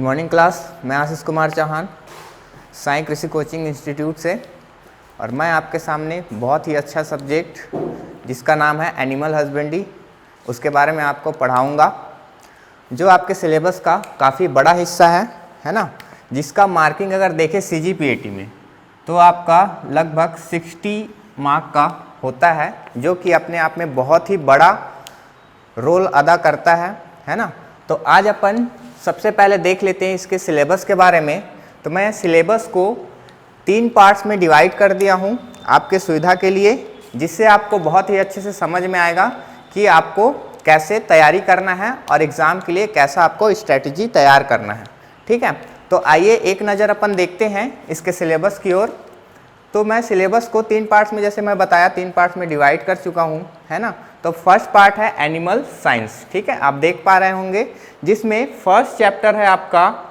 Morning class. मैं आशीष कुमार चौहान साई कृषि coaching institute से, और मैं आपके सामने बहुत ही अच्छा सब्जेक्ट जिसका नाम है एनिमल हस्बेंड्री, उसके बारे में आपको पढ़ाऊंगा, जो आपके सिलेबस का काफ़ी बड़ा हिस्सा है ना। जिसका मार्किंग अगर देखें CGPAT में तो आपका लगभग 60 मार्क का होता है, जो कि अपने आप में बहुत ही बड़ा रोल अदा करता है ना। तो आज अपन सबसे पहले देख लेते हैं इसके सिलेबस के बारे में। तो मैं सिलेबस को 3 पार्ट्स में डिवाइड कर दिया हूँ आपके सुविधा के लिए, जिससे आपको बहुत ही अच्छे से समझ में आएगा कि आपको कैसे तैयारी करना है और एग्ज़ाम के लिए कैसा आपको स्ट्रेटजी तैयार करना है। ठीक है, तो आइए एक नज़र अपन देखते हैं इसके सिलेबस की ओर। तो मैं सिलेबस को 3 पार्ट्स में, जैसे मैं बताया, 3 पार्ट्स में डिवाइड कर चुका हूँ, है ना। तो फर्स्ट पार्ट है एनिमल साइंस, ठीक है, आप देख पा रहे होंगे, जिसमें फर्स्ट चैप्टर है आपका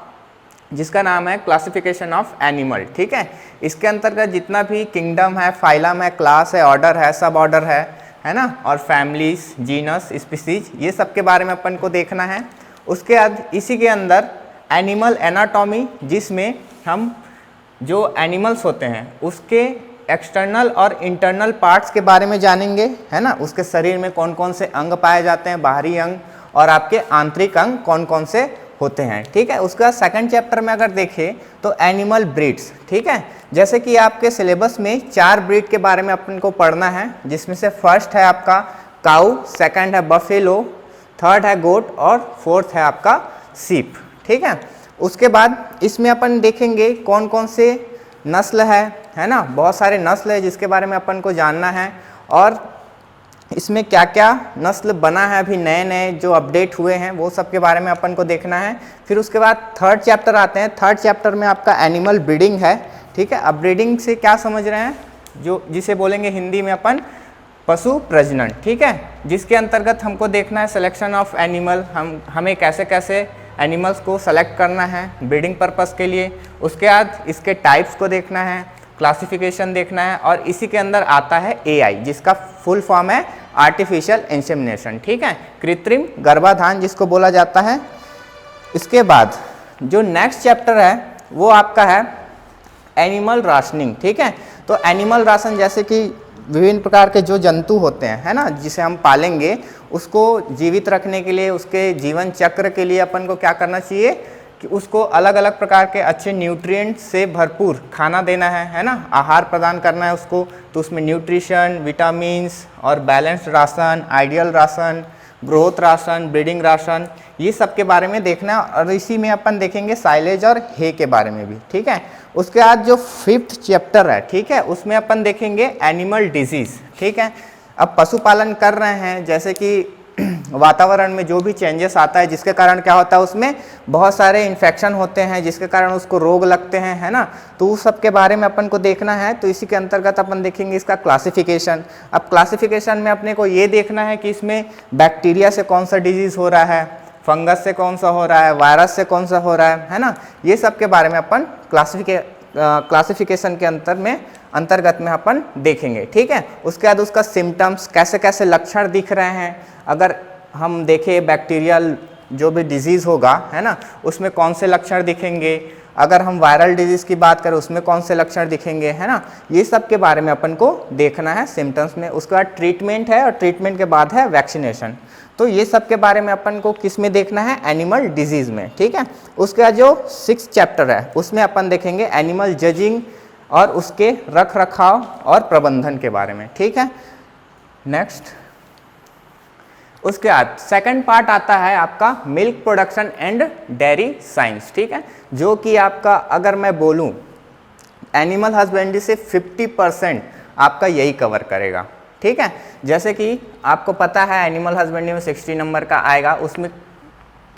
जिसका नाम है क्लासिफिकेशन ऑफ एनिमल। ठीक है, इसके अंतर्गत जितना भी किंगडम है, फाइलम है, क्लास है, ऑर्डर है, सब ऑर्डर है ना, और फैमिलीज, जीनस, स्पीसीज, ये सब के बारे में अपन को देखना है। उसके बाद इसी के अंदर एनिमल एनाटॉमी, जिसमें हम जो एनिमल्स होते हैं उसके एक्सटर्नल और इंटरनल पार्ट्स के बारे में जानेंगे, है ना। उसके शरीर में कौन कौन से अंग पाए जाते हैं, बाहरी अंग, और आपके आंतरिक अंग कौन कौन से होते हैं। ठीक है, उसका सेकंड चैप्टर में अगर देखें तो एनिमल ब्रीड्स। ठीक है, जैसे कि आपके सिलेबस में 4 ब्रीड के बारे में अपन को पढ़ना है, जिसमें से फर्स्ट है आपका काऊ, सेकंड है बफेलो, थर्ड है गोट और फोर्थ है आपका सीप। ठीक है, उसके बाद इसमें अपन देखेंगे कौन कौन से नस्ल है ना, बहुत सारे नस्ल है जिसके बारे में अपन को जानना है, और इसमें क्या क्या नस्ल बना है अभी नए नए जो अपडेट हुए हैं, वो सब के बारे में अपन को देखना है। फिर उसके बाद थर्ड चैप्टर आते हैं। थर्ड चैप्टर में आपका एनिमल ब्रीडिंग है। ठीक है, अब ब्रीडिंग से क्या समझ रहे हैं, जो जिसे बोलेंगे हिंदी में अपन पशु प्रजनन। ठीक है, जिसके अंतर्गत हमको देखना है सिलेक्शन ऑफ एनिमल, हमें कैसे कैसे एनिमल्स को सेलेक्ट करना है ब्रीडिंग पर्पस के लिए। उसके बाद इसके टाइप्स को देखना है, क्लासिफिकेशन देखना है, और इसी के अंदर आता है AI, जिसका फुल फॉर्म है आर्टिफिशियल इंसेमिनेशन। ठीक है, कृत्रिम गर्भाधान जिसको बोला जाता है। इसके बाद जो नेक्स्ट चैप्टर है वो आपका है एनिमल राशनिंग। ठीक है, तो एनिमल राशन जैसे कि विभिन्न प्रकार के जो जंतु होते हैं, है ना, जिसे हम पालेंगे, उसको जीवित रखने के लिए, उसके जीवन चक्र के लिए अपन को क्या करना चाहिए कि उसको अलग अलग प्रकार के अच्छे न्यूट्रिएंट से भरपूर खाना देना है ना, आहार प्रदान करना है उसको। तो उसमें न्यूट्रिशन, विटामिन्स और balanced ration, ideal ration, growth ration, breeding ration, ये सब के बारे में देखना है। और इसी में अपन देखेंगे साइलेज और हे के बारे में भी। ठीक है, उसके बाद जो 5th चैप्टर है, ठीक है, उसमें अपन देखेंगे एनिमल डिजीज़। ठीक है, अब पशुपालन कर रहे हैं, जैसे कि वातावरण में जो भी चेंजेस आता है, जिसके कारण क्या होता है, उसमें बहुत सारे इन्फेक्शन होते हैं, जिसके कारण उसको रोग लगते हैं, है ना। तो उस सब के बारे में अपन को देखना है। तो इसी के अंतर्गत अपन देखेंगे इसका क्लासिफिकेशन। अब क्लासिफिकेशन में अपने को ये देखना है कि इसमें बैक्टीरिया से कौन सा डिजीज़ हो रहा है, फंगस से कौन सा हो रहा है, वायरस से कौन सा हो रहा है ना। ये सब के बारे में अपन क्लासिफिकेशन के अंतर्गत में अपन देखेंगे। ठीक है, उसके बाद उसका सिम्टम्स, कैसे कैसे लक्षण दिख रहे हैं, अगर हम देखें बैक्टीरियल जो भी डिजीज़ होगा, है ना, उसमें कौन से लक्षण दिखेंगे, अगर हम वायरल डिजीज़ की बात करें उसमें कौन से लक्षण दिखेंगे, है ना। ये सब के बारे में अपन को देखना है सिम्टम्स में। उसके बाद ट्रीटमेंट है, और ट्रीटमेंट के बाद है वैक्सीनेशन। तो ये सब के बारे में अपन को किस में देखना है, एनिमल डिजीज़ में। ठीक है, उसके बाद जो 6th चैप्टर है उसमें अपन देखेंगे एनिमल जजिंग और उसके रख रखाव और प्रबंधन के बारे में। ठीक है, नेक्स्ट उसके बाद सेकंड पार्ट आता है आपका milk production and dairy science. ठीक है, जो कि आपका, अगर मैं बोलूं, एनिमल हस्बेंड्री से 50% आपका यही कवर करेगा। ठीक है, जैसे कि आपको पता है एनिमल हस्बेंड्री में 60 नंबर का आएगा, उसमें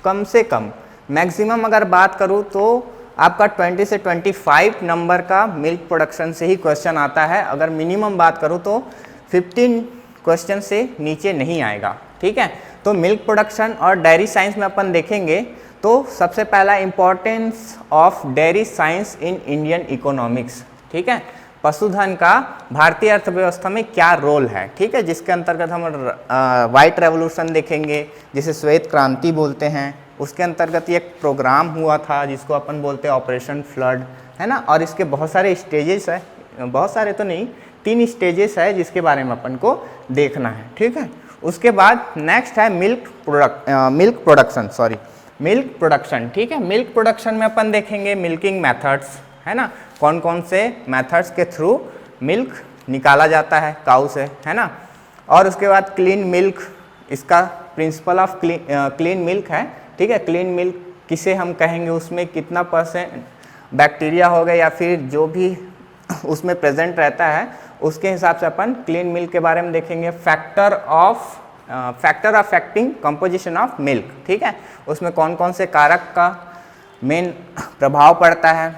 कम से कम मैक्सिमम अगर बात करूं तो आपका 20 से 25 नंबर का मिल्क प्रोडक्शन से ही क्वेश्चन आता है। अगर मिनिमम बात करूं तो 15 क्वेश्चन से नीचे नहीं आएगा। ठीक है, तो मिल्क प्रोडक्शन और डेयरी साइंस में अपन देखेंगे तो सबसे पहला importance of dairy science in Indian economics. ठीक है, पशुधन का भारतीय अर्थव्यवस्था में क्या रोल है। ठीक है, जिसके अंतर्गत हम वाइट रेवोल्यूशन देखेंगे, जिसे श्वेत क्रांति बोलते हैं। उसके अंतर्गत ये एक प्रोग्राम हुआ था जिसको अपन बोलते हैं ऑपरेशन फ्लड, है ना। और इसके बहुत सारे स्टेजेस है, बहुत सारे तो नहीं, 3 स्टेजेस है जिसके बारे में अपन को देखना है, ठीक है। उसके बाद नेक्स्ट है मिल्क प्रोडक्शन, ठीक है। मिल्क प्रोडक्शन में अपन देखेंगे मिल्किंग मेथड्स, है ना, कौन कौन से मेथड्स के थ्रू मिल्क निकाला जाता है काऊ से, है ना। और उसके बाद क्लीन मिल्क, इसका प्रिंसिपल ऑफ क्लीन मिल्क है, ठीक है। क्लीन मिल्क किसे हम कहेंगे, उसमें कितना % बैक्टीरिया होगा या फिर जो भी उसमें प्रेजेंट रहता है उसके हिसाब से अपन क्लीन मिल्क के बारे में देखेंगे। Factor affecting composition of milk, ठीक है, उसमें कौन कौन से कारक का मेन प्रभाव पड़ता है,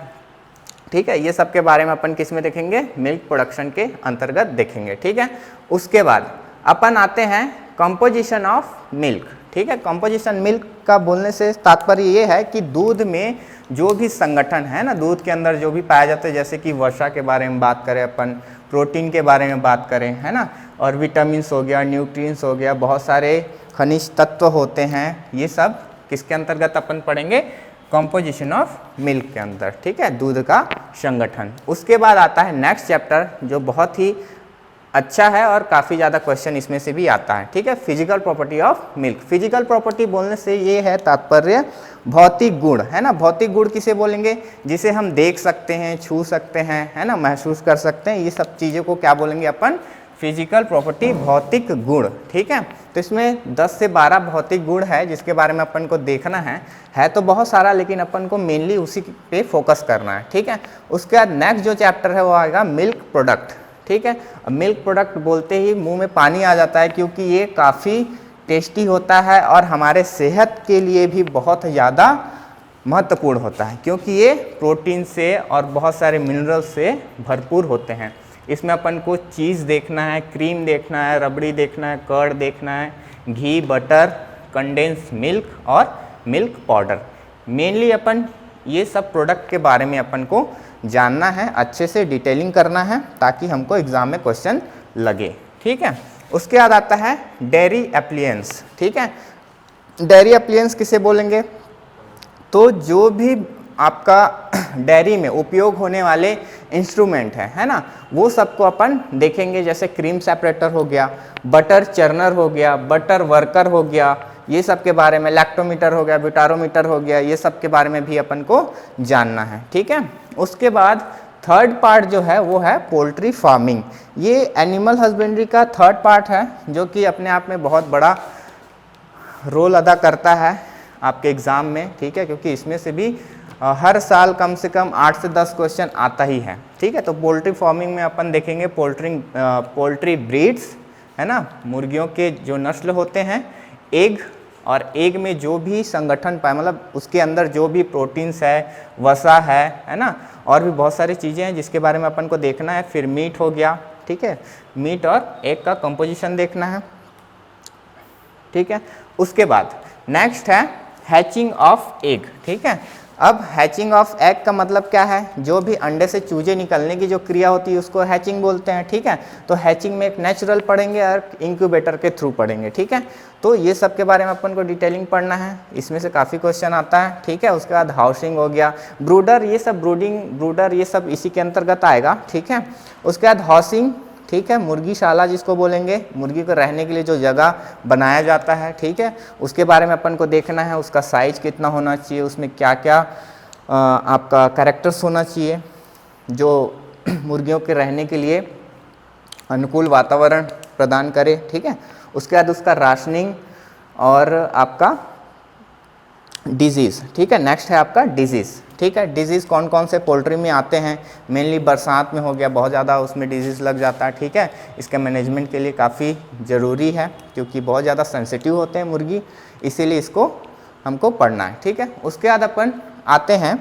ठीक है। ये सब के बारे में अपन किस में देखेंगे, मिल्क प्रोडक्शन के अंतर्गत देखेंगे, ठीक है। उसके बाद अपन आते हैं कंपोजिशन ऑफ मिल्क, ठीक है। कंपोजिशन मिल्क का बोलने से तात्पर्य ये है कि दूध में जो भी संगठन है ना, दूध के अंदर जो भी पाया जाता है, जैसे कि वसा के बारे में बात करें अपन, प्रोटीन के बारे में बात करें, है ना, और विटामिन्स हो गया, न्यूट्रिएंट्स हो गया, बहुत सारे खनिज तत्व होते हैं, ये सब किसके अंतर्गत अपन पढ़ेंगे, कंपोजिशन ऑफ मिल्क के अंदर, ठीक है, दूध का संगठन। उसके बाद आता है नेक्स्ट चैप्टर जो बहुत ही अच्छा है और काफ़ी ज़्यादा क्वेश्चन इसमें से भी आता है, ठीक है, physical property of milk. Physical property बोलने से ये है तात्पर्य भौतिक गुण, है ना। भौतिक गुण किसे बोलेंगे, जिसे हम देख सकते हैं, छू सकते हैं, है ना, महसूस कर सकते हैं, ये सब चीज़ों को क्या बोलेंगे अपन, फिजिकल प्रॉपर्टी, भौतिक गुण, ठीक है। तो इसमें 10 से 12 भौतिक गुण है जिसके बारे में अपन को देखना है तो बहुत सारा, लेकिन अपन को मेनली उसी पे फोकस करना है, ठीक है। उसके बाद नेक्स्ट जो चैप्टर है वो आएगा मिल्क प्रोडक्ट, ठीक है। मिल्क प्रोडक्ट बोलते ही मुंह में पानी आ जाता है क्योंकि ये काफ़ी टेस्टी होता है और हमारे सेहत के लिए भी बहुत ज़्यादा महत्वपूर्ण होता है क्योंकि ये प्रोटीन से और बहुत सारे मिनरल से भरपूर होते हैं। इसमें अपन को चीज़ देखना है, क्रीम देखना है, रबड़ी देखना है, कर्ड देखना है, घी, बटर, कंडेंस मिल्क और मिल्क पाउडर। मेनली अपन ये सब प्रोडक्ट के बारे में अपन को जानना है, अच्छे से डिटेलिंग करना है ताकि हमको एग्जाम में क्वेश्चन लगे, ठीक है। उसके बाद आता है डेयरी एप्लियंस, ठीक है। डेयरी एप्लियंस किसे बोलेंगे, तो जो भी आपका डेयरी में उपयोग होने वाले इंस्ट्रूमेंट है ना, वो सबको अपन देखेंगे। जैसे क्रीम सेपरेटर हो गया, बटर चर्नर हो गया, बटर वर्कर हो गया, ये सब के बारे में, लैक्टोमीटर हो गया, ब्यूटारोमीटर हो गया, ये सब के बारे में भी अपन को जानना है, ठीक है। उसके बाद थर्ड पार्ट जो है वो है पोल्ट्री फार्मिंग। ये एनिमल हस्बेंड्री का थर्ड पार्ट है जो कि अपने आप में बहुत बड़ा रोल अदा करता है आपके एग्ज़ाम में, ठीक है, क्योंकि इसमें से भी हर साल कम से कम 8 से 10 क्वेश्चन आता ही है, ठीक है। तो पोल्ट्री फार्मिंग में अपन देखेंगे पोल्ट्री ब्रीड्स, है ना, मुर्गियों के जो नस्ल होते हैं, एग, और एग में जो भी संगठन पाए, मतलब उसके अंदर जो भी प्रोटीन्स है, वसा है ना, और भी बहुत सारी चीज़ें हैं जिसके बारे में अपन को देखना है। फिर मीट हो गया, ठीक है, मीट और एग का कंपोजिशन देखना है, ठीक है। उसके बाद नेक्स्ट है हैचिंग ऑफ एग, ठीक है। अब हैचिंग ऑफ एग का मतलब क्या है, जो भी अंडे से चूजे निकलने की जो क्रिया होती है उसको हैचिंग बोलते हैं, ठीक है। तो हैचिंग में एक नेचुरल पढ़ेंगे और इंक्यूबेटर के थ्रू पढ़ेंगे, ठीक है। तो ये सब के बारे में अपन को डिटेलिंग पढ़ना है, इसमें से काफ़ी क्वेश्चन आता है, ठीक है। उसके बाद हाउसिंग हो गया, ब्रूडर, ये सब ब्रूडर ये सब इसी के अंतर्गत आएगा, ठीक है। उसके बाद हाउसिंग, ठीक है, मुर्गीशाला जिसको बोलेंगे, मुर्गी को रहने के लिए जो जगह बनाया जाता है, ठीक है, उसके बारे में अपन को देखना है। उसका साइज कितना होना चाहिए, उसमें क्या क्या आपका कैरेक्टर्स होना चाहिए जो मुर्गियों के रहने के लिए अनुकूल वातावरण प्रदान करे, ठीक है। उसके बाद उसका राशनिंग और आपका डिजीज़, ठीक है। नेक्स्ट है आपका डिजीज़, ठीक है। डिजीज़ कौन कौन से पोल्ट्री में आते हैं, मेनली बरसात में हो गया, बहुत ज़्यादा उसमें डिजीज़ लग जाता है, ठीक है। इसके मैनेजमेंट के लिए काफ़ी ज़रूरी है क्योंकि बहुत ज़्यादा सेंसिटिव होते हैं मुर्गी, इसीलिए इसको हमको पढ़ना है, ठीक है। उसके बाद अपन आते हैं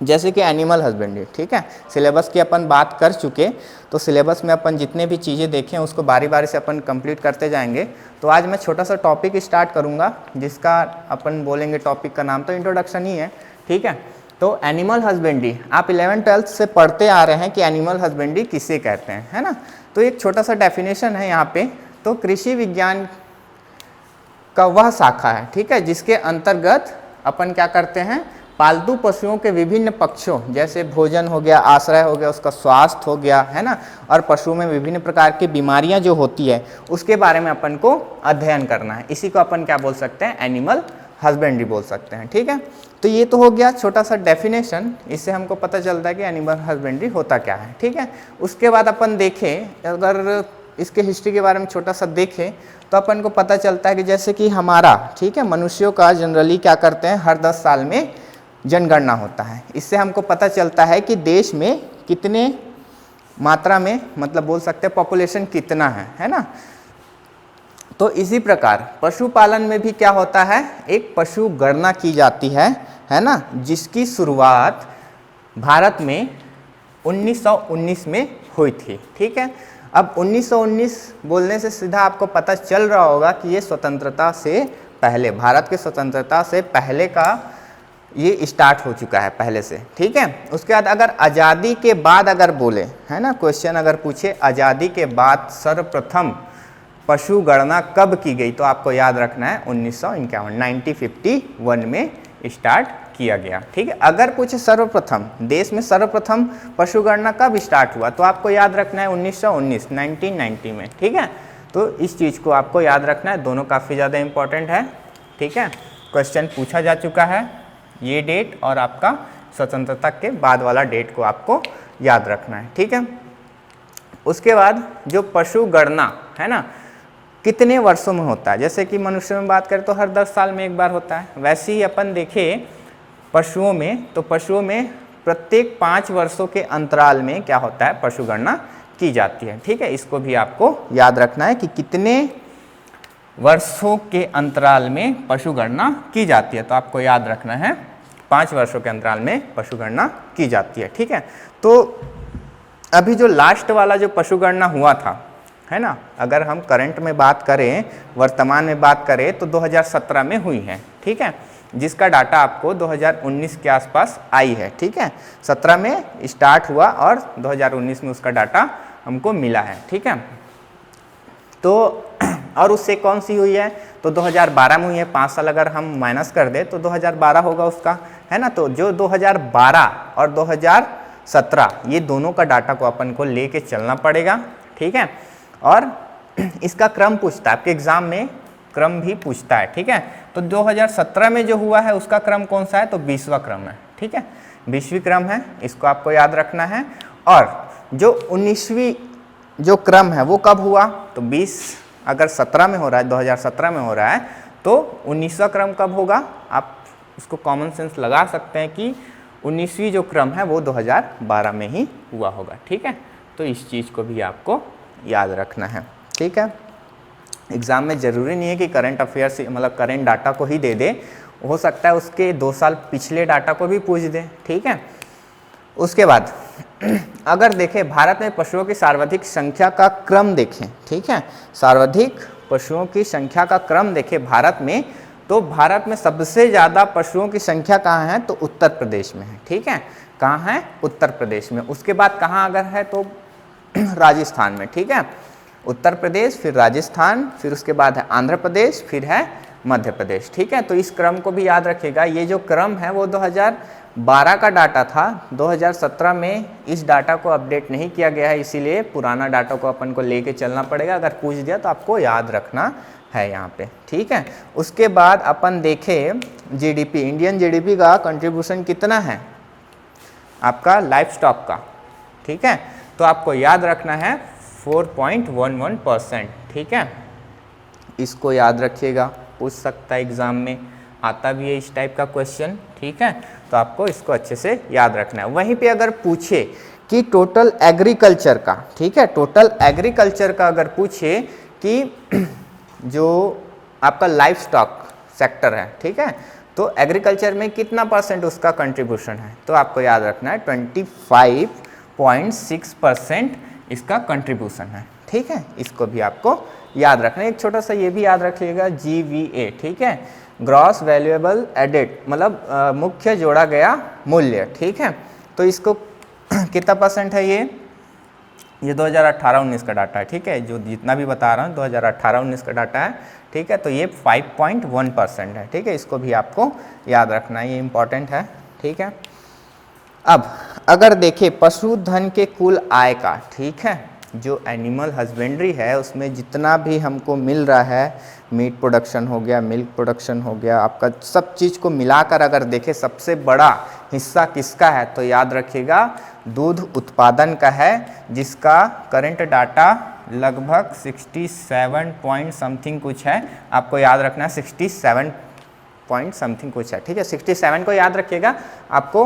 जैसे कि एनिमल हस्बेंड्री, ठीक है। सिलेबस की अपन बात कर चुके, तो सिलेबस में अपन जितने भी चीज़ें देखें उसको बारी बारी से अपन कंप्लीट करते जाएंगे। तो आज मैं छोटा सा टॉपिक स्टार्ट करूंगा जिसका अपन बोलेंगे, टॉपिक का नाम तो इंट्रोडक्शन ही है, ठीक है। तो एनिमल हस्बेंड्री आप 11th-12th से पढ़ते आ रहे हैं कि एनिमल हस्बेंड्री किसे कहते हैं, है ना। तो एक छोटा सा डेफिनेशन है यहाँ पे। तो कृषि विज्ञान का वह शाखा है, ठीक है, जिसके अंतर्गत अपन क्या करते हैं, पालतू पशुओं के विभिन्न पक्षों, जैसे भोजन हो गया, आश्रय हो गया, उसका स्वास्थ्य हो गया, है ना, और पशुओं में विभिन्न प्रकार की बीमारियां जो होती है उसके बारे में अपन को अध्ययन करना है। इसी को अपन क्या बोल सकते हैं, एनिमल हस्बेंड्री बोल सकते हैं, ठीक है। तो ये तो हो गया छोटा सा डेफिनेशन, इससे हमको पता चलता है कि एनिमल हस्बेंड्री होता क्या है, ठीक है। उसके बाद अपन देखें, अगर इसके हिस्ट्री के बारे में छोटा सा देखें तो अपन को पता चलता है कि जैसे कि हमारा, ठीक है, मनुष्यों का जनरली क्या करते हैं, हर 10 साल में जनगणना होता है। इससे हमको पता चलता है कि देश में कितने मात्रा में, मतलब बोल सकते हैं पॉपुलेशन कितना है ना। तो इसी प्रकार पशुपालन में भी क्या होता है, एक पशु गणना की जाती है ना, जिसकी शुरुआत भारत में 1919 में हुई थी, ठीक है। अब 1919 बोलने से सीधा आपको पता चल रहा होगा कि ये स्वतंत्रता से पहले, भारत के स्वतंत्रता से पहले का ये स्टार्ट हो चुका है पहले से, ठीक है। उसके बाद अगर आज़ादी के बाद अगर बोले, है ना, क्वेश्चन अगर पूछे आज़ादी के बाद सर्वप्रथम पशु गणना कब की गई, तो आपको याद रखना है 1951 में स्टार्ट किया गया, ठीक है। अगर पूछे सर्वप्रथम, देश में सर्वप्रथम पशु गणना कब स्टार्ट हुआ, तो आपको याद रखना है 1990 में, ठीक है। तो इस चीज़ को आपको याद रखना है, दोनों काफ़ी ज़्यादा इंपॉर्टेंट है, ठीक है। क्वेश्चन पूछा जा चुका है, ये डेट और आपका स्वतंत्रता के बाद वाला डेट को आपको याद रखना है, ठीक है। उसके बाद जो पशु गणना है ना, कितने वर्षों में होता है, जैसे कि मनुष्य में बात करें तो हर 10 साल में एक बार होता है, वैसे ही अपन देखें पशुओं में, तो पशुओं में प्रत्येक 5 वर्षों के अंतराल में क्या होता है, पशु गणना की जाती है, ठीक है। इसको भी आपको याद रखना है कि कितने वर्षों के अंतराल में पशु गणना की जाती है, तो आपको याद रखना है 5 वर्षों के अंतराल में पशु गणना की जाती है, ठीक है। तो अभी जो लास्ट वाला जो पशु गणना हुआ था, है ना, अगर हम करंट में बात करें, वर्तमान में बात करें, तो 2017 में हुई है, ठीक है, जिसका डाटा आपको 2019 के आसपास आई है, ठीक है। 17 में स्टार्ट हुआ और 2019 में उसका डाटा हमको मिला है, ठीक है। तो और उससे कौन सी हुई है, तो 2012 में हुई है, 5 साल अगर हम माइनस कर दे तो 2012 होगा उसका, है ना। तो जो 2012 और 2017 ये दोनों का डाटा को अपन को लेके चलना पड़ेगा, ठीक है। और इसका क्रम पूछता है, आपके एग्जाम में क्रम भी पूछता है, ठीक है। तो 2017 में जो हुआ है उसका क्रम कौन सा है, तो 20वां क्रम है, ठीक है, 20वीं क्रम है, इसको आपको याद रखना है। और जो 19वीं जो क्रम है वो कब हुआ, तो 20 अगर 17 में हो रहा है, 2017 में हो रहा है, तो 19वां क्रम कब होगा, आप उसको कॉमन सेंस लगा सकते हैं कि 19वीं जो क्रम है वो 2012 में ही हुआ होगा, ठीक है। तो इस चीज़ को भी आपको याद रखना है, ठीक है। एग्ज़ाम में ज़रूरी नहीं है कि करंट अफेयर्स मतलब करंट डाटा को ही दे दे, हो सकता है उसके 2 साल पिछले डाटा को भी पूछ दे, ठीक है। उसके बाद अगर देखें भारत में पशुओं की सर्वाधिक संख्या का क्रम देखें, ठीक है, सर्वाधिक पशुओं की संख्या का क्रम देखें भारत में, तो भारत में सबसे ज़्यादा पशुओं की संख्या कहाँ है, तो उत्तर प्रदेश में है, ठीक है। कहाँ है, उत्तर प्रदेश में। उसके बाद कहाँ अगर है तो राजस्थान में, ठीक है, उत्तर प्रदेश, फिर राजस्थान, फिर उसके बाद है आंध्र प्रदेश, फिर है मध्य प्रदेश, ठीक है। तो इस क्रम को भी याद रखिएगा। ये जो क्रम है वो 2012 का डाटा था, 2017 में इस डाटा को अपडेट नहीं किया गया है, इसीलिए पुराना डाटा को अपन को लेके चलना पड़ेगा। अगर पूछ दिया तो आपको याद रखना है यहाँ पे, ठीक है। उसके बाद अपन देखें जीडीपी, इंडियन जीडीपी का कंट्रीब्यूशन कितना है आपका लाइफ स्टॉक का, ठीक है। तो आपको याद रखना है 4.11%, ठीक है। इसको याद रखिएगा, पूछ सकता है एग्जाम में, आता भी है इस टाइप का क्वेश्चन, ठीक है। तो आपको इसको अच्छे से याद रखना है। वहीं पे अगर पूछे कि टोटल एग्रीकल्चर का, ठीक है, टोटल एग्रीकल्चर का अगर पूछे कि जो आपका लाइफ स्टॉक सेक्टर है, ठीक है, तो एग्रीकल्चर में कितना % उसका कंट्रीब्यूशन है, तो आपको याद रखना है 25.6% इसका कंट्रीब्यूशन है, ठीक है। इसको भी आपको याद रखना है। एक छोटा सा ये भी याद रखिएगा GVA, ठीक है, ग्रॉस वैल्यूएबल एडेड, मतलब मुख्य जोड़ा गया मूल्य, ठीक है। तो इसको कितना % है ये ये 2018-19 का डाटा है, ठीक है, जो जितना भी बता रहा हूँ 2018-19 का डाटा है, ठीक है। तो ये 5.1% है, ठीक है, इसको भी आपको याद रखना है, ये इम्पॉर्टेंट है, ठीक है। अब अगर देखें पशुधन के कुल आय का, ठीक है, जो एनिमल हस्बेंड्री है उसमें जितना भी हमको मिल रहा है, मीट प्रोडक्शन हो गया, मिल्क प्रोडक्शन हो गया, आपका सब चीज़ को मिलाकर अगर देखें सबसे बड़ा हिस्सा किसका है, तो याद रखिएगा दूध उत्पादन का है, जिसका करंट डाटा लगभग 67 पॉइंट समथिंग कुछ है, आपको याद रखना है 67 पॉइंट समथिंग कुछ है, ठीक है। 67 को याद रखिएगा, आपको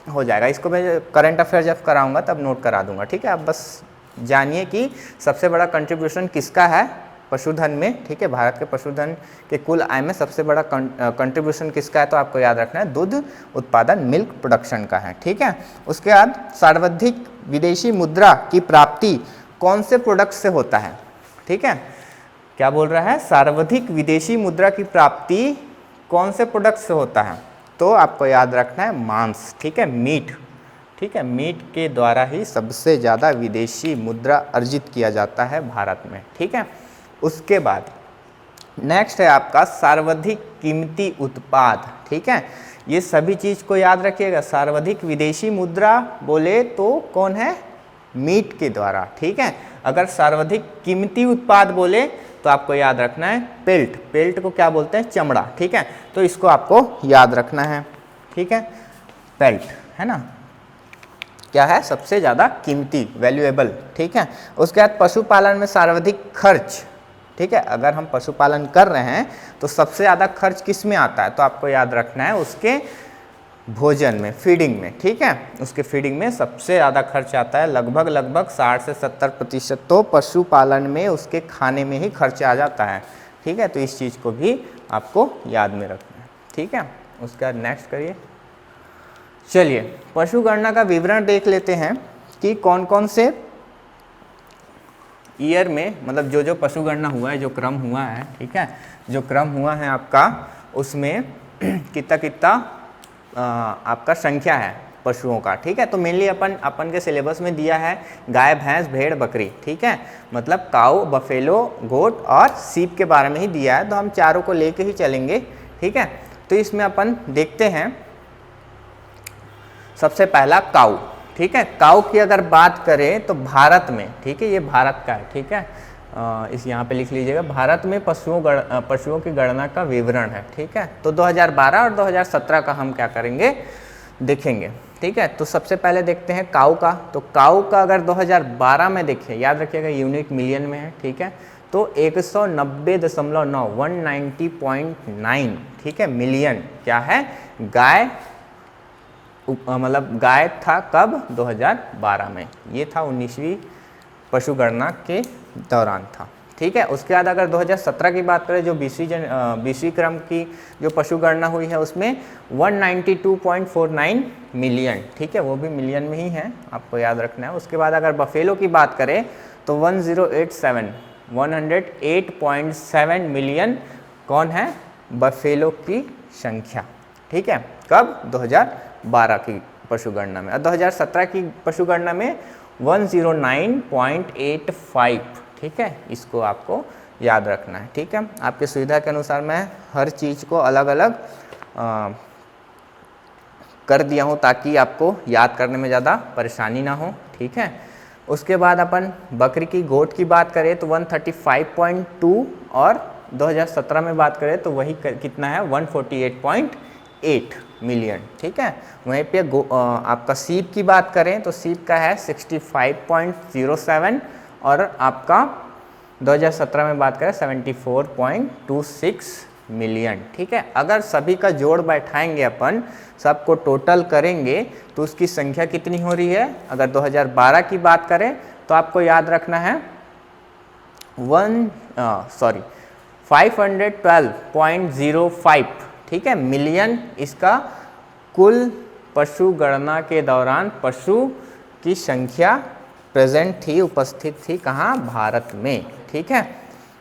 हो जाएगा, इसको मैं करंट अफेयर जब कराऊंगा तब नोट करा दूंगा, ठीक है। आप बस जानिए कि सबसे बड़ा कंट्रीब्यूशन किसका है पशुधन में, ठीक है, भारत के पशुधन के कुल आय में सबसे बड़ा कंट्रीब्यूशन किसका है, तो आपको याद रखना है दूध उत्पादन, मिल्क प्रोडक्शन का है, ठीक है। उसके बाद सर्वाधिक विदेशी मुद्रा की प्राप्ति कौन से प्रोडक्ट से होता है, ठीक है, क्या बोल रहा है, सर्वाधिक विदेशी मुद्रा की प्राप्ति कौन से प्रोडक्ट से होता है, तो आपको याद रखना है मांस, ठीक है, मीट, ठीक है, मीट के द्वारा ही सबसे ज़्यादा विदेशी मुद्रा अर्जित किया जाता है भारत में, ठीक है। उसके बाद नेक्स्ट है आपका सर्वाधिक कीमती उत्पाद, ठीक है, ये सभी चीज़ को याद रखिएगा। सर्वाधिक विदेशी मुद्रा बोले तो कौन है, मीट के द्वारा, ठीक है। अगर सर्वाधिक कीमती उत्पाद बोले तो आपको याद रखना है पेल्ट, पेल्ट को क्या बोलते हैं, चमड़ा, ठीक है, तो इसको आपको याद रखना है, ठीक है, पेल्ट है ना, क्या है सबसे ज़्यादा कीमती, वैल्यूएबल, ठीक है। उसके बाद पशुपालन में सर्वाधिक खर्च, ठीक है, अगर हम पशुपालन कर रहे हैं तो सबसे ज़्यादा खर्च किस में आता है, तो आपको याद रखना है उसके भोजन में, फीडिंग में, ठीक है, उसके फीडिंग में सबसे ज़्यादा खर्च आता है, लगभग 60 से 70% तो पशुपालन में उसके खाने में ही खर्च आ जाता है, ठीक है। तो इस चीज़ को भी आपको याद में रखना है, ठीक है। उसके बाद नेक्स्ट करिए, चलिए पशु गणना का विवरण देख लेते हैं कि कौन कौन से ईयर में, मतलब जो जो पशु गणना हुआ है, जो क्रम हुआ है, ठीक है, जो क्रम हुआ है आपका उसमें कितना कितना आपका संख्या है पशुओं का, ठीक है। तो मेनली अपन के सिलेबस में दिया है गाय, भैंस, भेड़, बकरी, ठीक है, मतलब काऊ, बफेलो, गोट और सीप के बारे में ही दिया है, तो हम चारों को लेके ही चलेंगे, ठीक है। तो इसमें अपन देखते हैं सबसे पहला काऊ, ठीक है। काऊ की अगर बात करें तो भारत में, ठीक है, ये भारत का है, ठीक है, इस यहाँ पे लिख लीजिएगा, भारत में पशुओं की गणना का विवरण है, ठीक है। तो 2012 और 2017 का हम क्या करेंगे, देखेंगे, ठीक है। तो सबसे पहले देखते हैं काऊ का, तो काऊ का अगर 2012 में देखें, याद रखिएगा यूनिट मिलियन में है, ठीक है, तो 190.9 190.9, ठीक है, मिलियन क्या है, गाय, मतलब गाय था कब, 2012 में, ये था 19वीं पशु गणना के दौरान था, ठीक है। उसके बाद अगर 2017 की बात करें, जो 20वीं क्रम की जो पशु गणना हुई है उसमें 192.49 मिलियन, ठीक है, वो भी मिलियन में ही है, आपको याद रखना है। उसके बाद अगर बफेलो की बात करें तो 108.7 मिलियन कौन है, बफेलो की संख्या, ठीक है, कब, 2012 की पशु गणना में। और 2017 की पशु गणना में 109.85, ठीक है, इसको आपको याद रखना है, ठीक है। आपकी सुविधा के अनुसार मैं हर चीज़ को अलग अलग कर दिया हूँ ताकि आपको याद करने में ज़्यादा परेशानी ना हो, ठीक है। उसके बाद अपन बकरी की, गोट की बात करें तो 135.2 और 2017 में बात करें तो वही कितना है, 148.8 मिलियन, ठीक है। वहीं पे आपका सीप की बात करें तो सीप का है 65.07 और आपका 2017 में बात करें 74.26 मिलियन, ठीक है। अगर सभी का जोड़ बैठाएंगे अपन, सबको टोटल करेंगे तो उसकी संख्या कितनी हो रही है, अगर 2012 की बात करें तो आपको याद रखना है 512.05, ठीक है, मिलियन इसका कुल पशु गणना के दौरान पशु की संख्या प्रेजेंट थी, उपस्थित थी कहाँ, भारत में, ठीक है।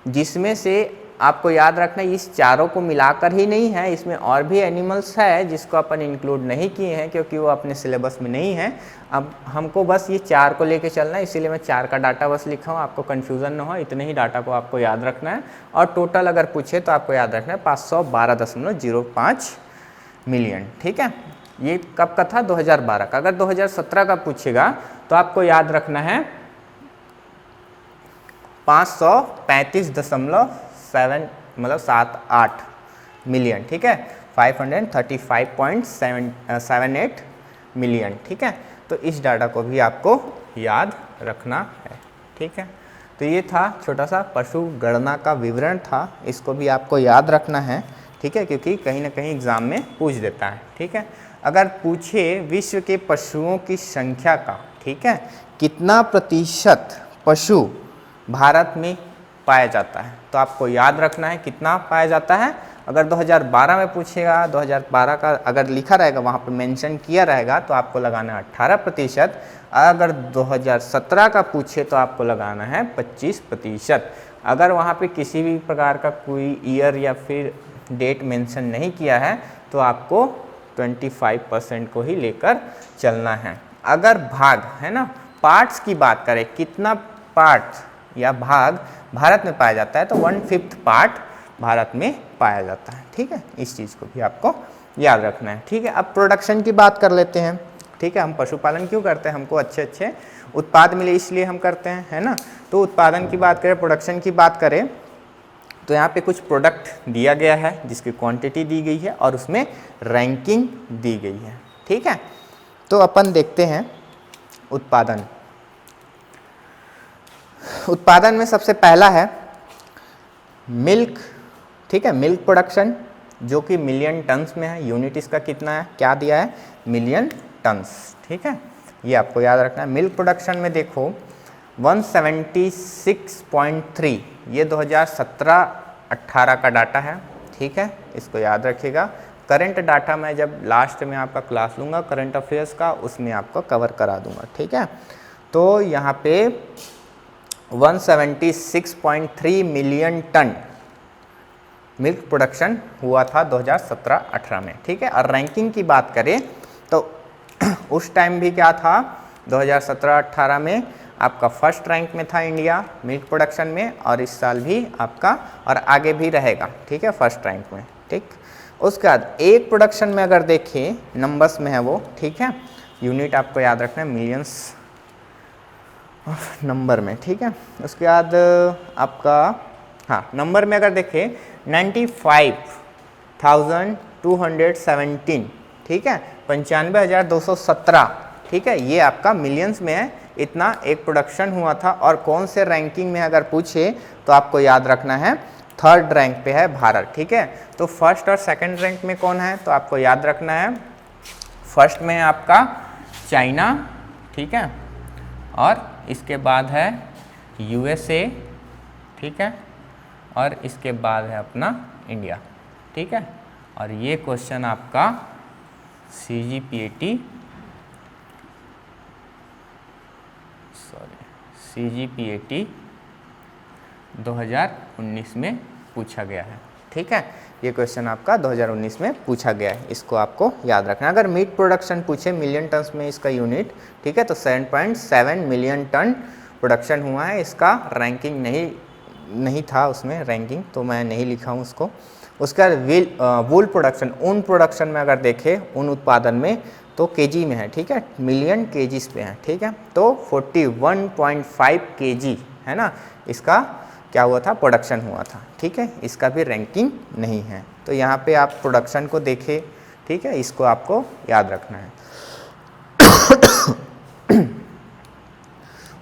जिसमें से आपको याद रखना है इस चारों को मिलाकर ही नहीं है, इसमें और भी एनिमल्स है जिसको अपन इंक्लूड नहीं किए हैं क्योंकि वो अपने सिलेबस में नहीं है। अब हमको बस ये 4 को लेके चलना है, इसीलिए मैं 4 का डाटा बस लिखा हूँ, आपको कन्फ्यूज़न ना हो, इतने ही डाटा को आपको याद रखना है। और टोटल अगर पूछे तो आपको याद रखना है 512.05 मिलियन। ठीक है, ये कब का था? 2012 का। अगर 2017 का पूछेगा तो आपको याद रखना है 535.78 मिलियन। ठीक है, 535.78 मिलियन। ठीक है, तो इस डाटा को भी आपको याद रखना है। ठीक है, तो ये था छोटा सा पशु गणना का विवरण था, इसको भी आपको याद रखना है। ठीक है, क्योंकि कहीं ना कहीं एग्जाम में पूछ देता है। ठीक है, अगर पूछे विश्व के पशुओं की संख्या का, ठीक है, कितना प्रतिशत पशु भारत में पाया जाता है, तो आपको याद रखना है कितना पाया जाता है। अगर 2012 में पूछेगा, 2012 का अगर लिखा रहेगा वहाँ पे मेंशन किया रहेगा तो आपको लगाना है 18%। अगर 2017 का पूछे तो आपको लगाना है 25%। अगर वहाँ पे किसी भी प्रकार का कोई ईयर या फिर डेट मेंशन नहीं किया है तो आपको 25% को ही लेकर चलना है। अगर भाग है ना, पार्ट्स की बात करें, कितना पार्ट या भाग भारत में पाया जाता है, तो 1/5 पार्ट भारत में पाया जाता है। ठीक है, इस चीज़ को भी आपको याद रखना है। ठीक है, अब प्रोडक्शन की बात कर लेते हैं। ठीक है, हम पशुपालन क्यों करते हैं? हमको अच्छे अच्छे उत्पाद मिले इसलिए हम करते हैं, है ना। तो उत्पादन की बात करें, प्रोडक्शन की बात करें, तो यहाँ पे कुछ प्रोडक्ट दिया गया है जिसकी क्वांटिटी दी गई है और उसमें रैंकिंग दी गई है। ठीक है, तो अपन देखते हैं उत्पादन। उत्पादन में सबसे पहला है मिल्क। ठीक है, मिल्क प्रोडक्शन जो कि मिलियन टन्स में है। यूनिट इसका कितना है, क्या दिया है? Million turns. ठीक है, ये आपको याद रखना है। मिल्क प्रोडक्शन में देखो 176.3, ये 2017-18 का डाटा है। ठीक है, इसको याद रखिएगा। करंट डाटा मैं जब लास्ट में आपका क्लास लूँगा करंट अफेयर्स का, उसमें आपको कवर करा दूँगा। ठीक है, तो यहाँ पे 176.3 मिलियन टन मिल्क प्रोडक्शन हुआ था 2017-18 में। ठीक है, और रैंकिंग की बात करें तो उस टाइम भी क्या था, 2017-18 में आपका फर्स्ट रैंक में था इंडिया मिल्क प्रोडक्शन में, और इस साल भी आपका और आगे भी रहेगा। ठीक है, फर्स्ट रैंक में। ठीक, उसके बाद एक प्रोडक्शन में अगर देखें नंबर्स में है वो। ठीक है, यूनिट आपको याद रखना है मिलियंस नंबर में। ठीक है, उसके बाद आपका हाँ नंबर में अगर देखें 95,217। ठीक है, 95,217। ठीक है, ये आपका मिलियंस में है, इतना एक प्रोडक्शन हुआ था। और कौन से रैंकिंग में अगर पूछे तो आपको याद रखना है 3rd रैंक पे है भारत। ठीक है, तो फर्स्ट और सेकंड रैंक में कौन है, तो आपको याद रखना है फर्स्ट में है आपका चाइना। ठीक है, और इसके बाद है USA। ठीक है, और इसके बाद है अपना इंडिया। ठीक है, और ये क्वेश्चन आपका CGPAT 2019 में पूछा गया है। ठीक है, ये क्वेश्चन आपका 2019 में पूछा गया है, इसको आपको याद रखना। अगर मीट प्रोडक्शन पूछे मिलियन टन्स में इसका यूनिट, ठीक है, तो 7.7 मिलियन टन प्रोडक्शन हुआ है। इसका रैंकिंग नहीं था उसमें रैंकिंग, तो मैं नहीं लिखा हूँ उसको। उसका वूल प्रोडक्शन, ऊन प्रोडक्शन में अगर देखें ऊन उत्पादन में तो केजी में है। ठीक है, मिलियन केजीस पे है। ठीक है, तो 41.5 केजी है ना, इसका क्या हुआ था, प्रोडक्शन हुआ था। ठीक है, इसका भी रैंकिंग नहीं है। तो यहाँ पे आप प्रोडक्शन को देखें। ठीक है, इसको आपको याद रखना है।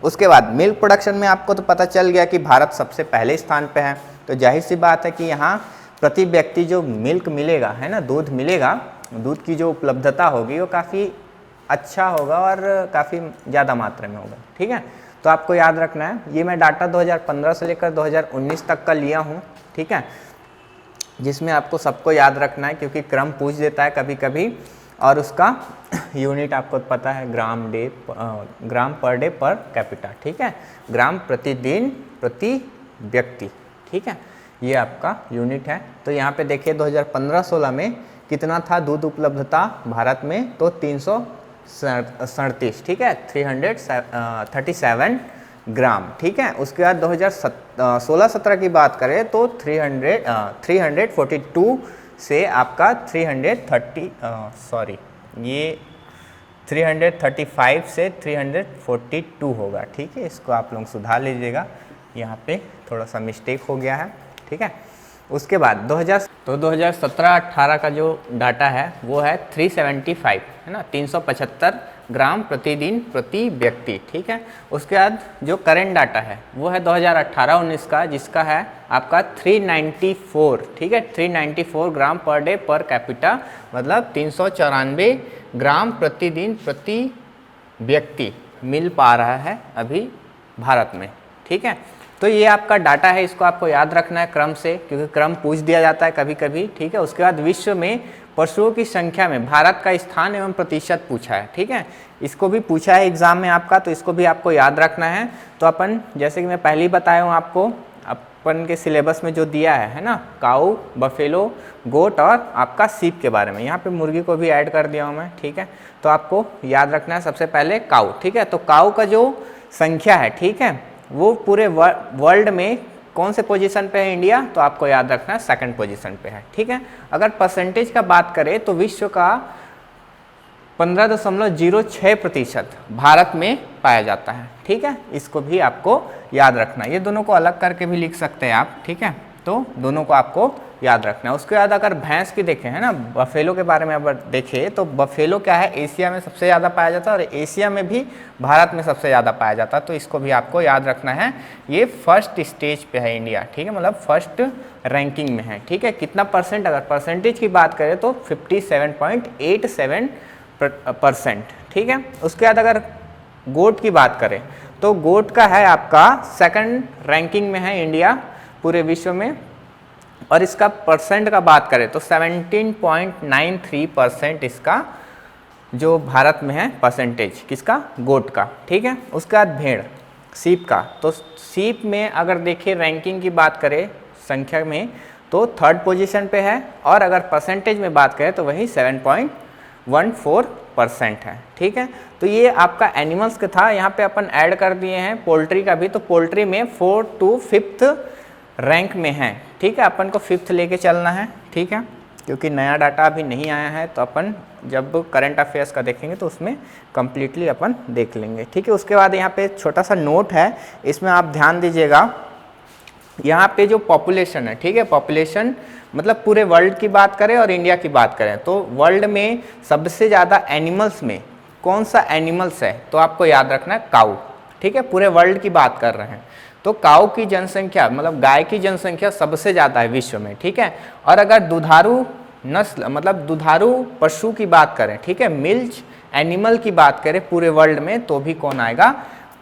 उसके बाद मिल्क प्रोडक्शन में आपको तो पता चल गया कि भारत सबसे पहले स्थान पे है। तो जाहिर सी बात है कि यहाँ प्रति व्यक्ति जो मिल्क मिलेगा, है ना, दूध मिलेगा, दूध की जो उपलब्धता होगी वो काफ़ी अच्छा होगा और काफ़ी ज़्यादा मात्रा में होगा। ठीक है, तो आपको याद रखना है, ये मैं डाटा 2015 से लेकर 2019 तक का लिया हूँ। ठीक है, जिसमें आपको सबको याद रखना है क्योंकि क्रम पूछ देता है कभी कभी, और उसका यूनिट आपको पता है ग्राम पर डे पर कैपिटा। ठीक है, ग्राम प्रतिदिन प्रति व्यक्ति। ठीक है, ये आपका यूनिट है। तो यहाँ पे देखिए 2015-16 में कितना था दूध उपलब्धता भारत में, तो 337, ठीक है, 337 ग्राम, ठीक है। उसके बाद 2016-17 की बात करें तो 342 से आपका 335 से 342 होगा, ठीक है। इसको आप लोग सुधार लीजिएगा, यहाँ पे थोड़ा सा मिस्टेक हो गया है, ठीक है। उसके बाद 2017-18 का जो डाटा है वो है 375, है ना, 375 ग्राम प्रतिदिन प्रति व्यक्ति, ठीक है। उसके बाद जो करेंट डाटा है वो है 2018-19 का, जिसका है आपका 394, ठीक है, 394 ग्राम पर डे पर कैपिटा, मतलब 394 ग्राम प्रतिदिन प्रति व्यक्ति मिल पा रहा है अभी भारत में, ठीक है। तो ये आपका डाटा है, इसको आपको याद रखना है क्रम से, क्योंकि क्रम पूछ दिया जाता है कभी कभी, ठीक है। उसके बाद विश्व में पशुओं की संख्या में भारत का स्थान एवं प्रतिशत पूछा है, ठीक है। इसको भी पूछा है एग्जाम में आपका, तो इसको भी आपको याद रखना है। तो अपन जैसे कि मैं पहले ही बताया हूँ आपको, अपन के सिलेबस में जो दिया है ना, काऊ, बफेलो, गोट और आपका सीप के बारे में, यहाँ पे मुर्गी को भी ऐड कर दिया हूँ मैं, ठीक है। तो आपको याद रखना है सबसे पहले काऊ, ठीक है। तो काऊ का जो संख्या है, ठीक है, वो पूरे वर्ल्ड में कौन से पोजीशन पे है इंडिया, तो आपको याद रखना है सेकंड पोजीशन पे है, ठीक है। अगर परसेंटेज का बात करें तो विश्व का 15.06% भारत में पाया जाता है, ठीक है। इसको भी आपको याद रखना है, ये दोनों को अलग करके भी लिख सकते हैं आप, ठीक है। तो दोनों को आपको याद रखना है। उसके बाद अगर भैंस की देखें, है ना, बफेलो के बारे में अगर देखें तो बफेलो क्या है, एशिया में सबसे ज़्यादा पाया जाता है और एशिया में भी भारत में सबसे ज़्यादा पाया जाता है, तो इसको भी आपको याद रखना है। ये फर्स्ट स्टेज पे है इंडिया, ठीक है, मतलब फर्स्ट रैंकिंग में है, ठीक है। कितना परसेंट, अगर परसेंटेज की बात करें तो 57.87%, ठीक है। उसके बाद अगर गोट की बात करें तो गोट का है आपका सेकंड रैंकिंग में है इंडिया पूरे विश्व में, और इसका परसेंट का बात करें तो 17.93% इसका जो भारत में है परसेंटेज, किसका, गोट का, ठीक है। उसके बाद भेड़, सीप का, तो सीप में अगर देखिए रैंकिंग की बात करें संख्या में तो थर्ड पोजीशन पे है, और अगर परसेंटेज में बात करें तो वही 7.14% है, ठीक है। तो ये आपका एनिमल्स का था, यहाँ पे अपन ऐड कर दिए हैं पोल्ट्री का भी, तो पोल्ट्री में 4 to 5th रैंक में है, ठीक है। अपन को 5th लेके चलना है, ठीक है, क्योंकि नया डाटा अभी नहीं आया है, तो अपन जब करंट अफेयर्स का देखेंगे तो उसमें कम्प्लीटली अपन देख लेंगे, ठीक है। उसके बाद यहाँ पे छोटा सा नोट है, इसमें आप ध्यान दीजिएगा, यहाँ पे जो पॉपुलेशन है, ठीक है, पॉपुलेशन मतलब पूरे वर्ल्ड की बात करें और इंडिया की बात करें तो वर्ल्ड में सबसे ज़्यादा एनिमल्स में कौन सा एनिमल्स है, तो आपको याद रखना है काऊ, ठीक है। पूरे वर्ल्ड की बात कर रहे हैं तो काऊ की जनसंख्या मतलब गाय की जनसंख्या सबसे ज़्यादा है विश्व में, ठीक है। और अगर दुधारू नस्ल मतलब दुधारू पशु की बात करें, ठीक है, मिल्क एनिमल की बात करें पूरे वर्ल्ड में तो भी कौन आएगा,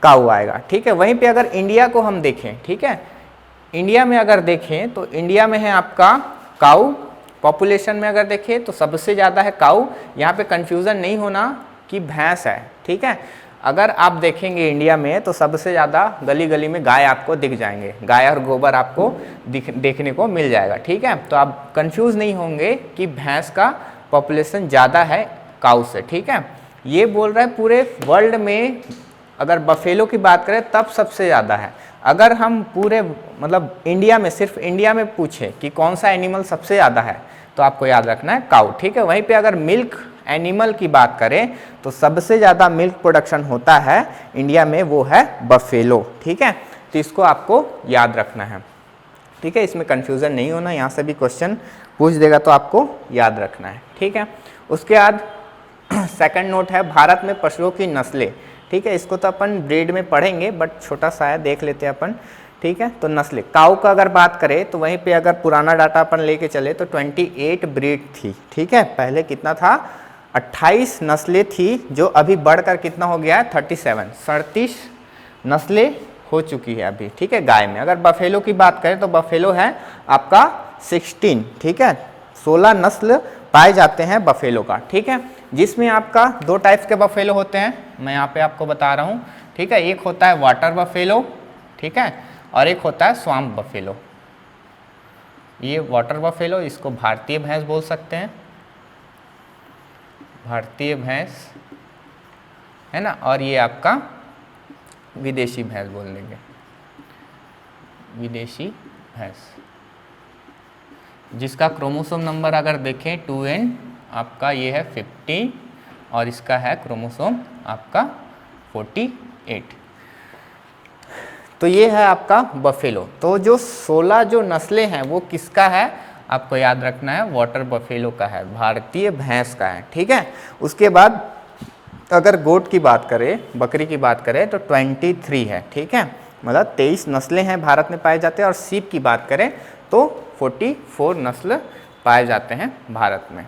काऊ आएगा, ठीक है। वहीं पे अगर इंडिया को हम देखें, ठीक है, इंडिया में अगर देखें तो इंडिया में है आपका काऊ, पॉपुलेशन में अगर देखें तो सबसे ज़्यादा है काऊ, यहाँ पे कंफ्यूजन नहीं होना कि भैंस है, ठीक है। अगर आप देखेंगे इंडिया में तो सबसे ज़्यादा गली गली में गाय आपको दिख जाएंगे, गाय और गोबर आपको देखने को मिल जाएगा, ठीक है। तो आप कंफ्यूज नहीं होंगे कि भैंस का पॉपुलेशन ज़्यादा है काऊ से, ठीक है। ये बोल रहा है पूरे वर्ल्ड में अगर बफेलो की बात करें तब सबसे ज़्यादा है। अगर हम पूरे मतलब इंडिया में सिर्फ इंडिया में पूछे कि कौन सा एनिमल सबसे ज़्यादा है तो आपको याद रखना है काऊ, ठीक है। वहीं पे अगर मिल्क एनिमल की बात करें तो सबसे ज़्यादा मिल्क प्रोडक्शन होता है इंडिया में, वो है बफेलो, ठीक है। तो इसको आपको याद रखना है, ठीक है, इसमें कंफ्यूजन नहीं होना, यहाँ से भी क्वेश्चन पूछ देगा तो आपको याद रखना है, ठीक है। उसके बाद सेकंड नोट है भारत में पशुओं की नस्लें, ठीक है। इसको तो अपन ब्रीड में पढ़ेंगे बट छोटा सा है, देख लेते हैं अपन, ठीक है। तो नस्लें काऊ का अगर बात करें तो वहीं पे अगर पुराना डाटा अपन लेके चले तो 28 ब्रीड थी, ठीक है। पहले कितना था, 28 नस्लें थी, जो अभी बढ़कर कितना हो गया है 37 नस्लें हो चुकी है अभी, ठीक है, गाय में। अगर बफेलो की बात करें तो बफेलो है आपका 16, ठीक है, 16 नस्ल पाए जाते हैं बफेलो का, ठीक है। जिसमें आपका 2 टाइप्स के बफेलो होते हैं, मैं यहाँ पे आपको बता रहा हूँ, ठीक है। एक होता है वाटर बफेलो, ठीक है, और एक होता है स्वाम्प बफेलो, ये वाटर बफेलो, इसको भारतीय भैंस बोल सकते हैं, भारतीय भैंस है ना, और ये आपका विदेशी भैंस बोल देंगे, विदेशी भैंस, जिसका क्रोमोसोम नंबर अगर देखें 2n आपका ये है 50 और इसका है क्रोमोसोम आपका 48। तो ये है आपका बफेलो। तो जो 16 जो नस्लें हैं वो किसका है, आपको याद रखना है वाटर बफेलो का है, भारतीय भैंस का है, ठीक है। उसके बाद अगर गोट की बात करें, बकरी की बात करें तो 23 है, ठीक है, मतलब 23 नस्लें हैं भारत में पाए जाते हैं। और सीप की बात करें तो 44 नस्ल पाए जाते हैं भारत में।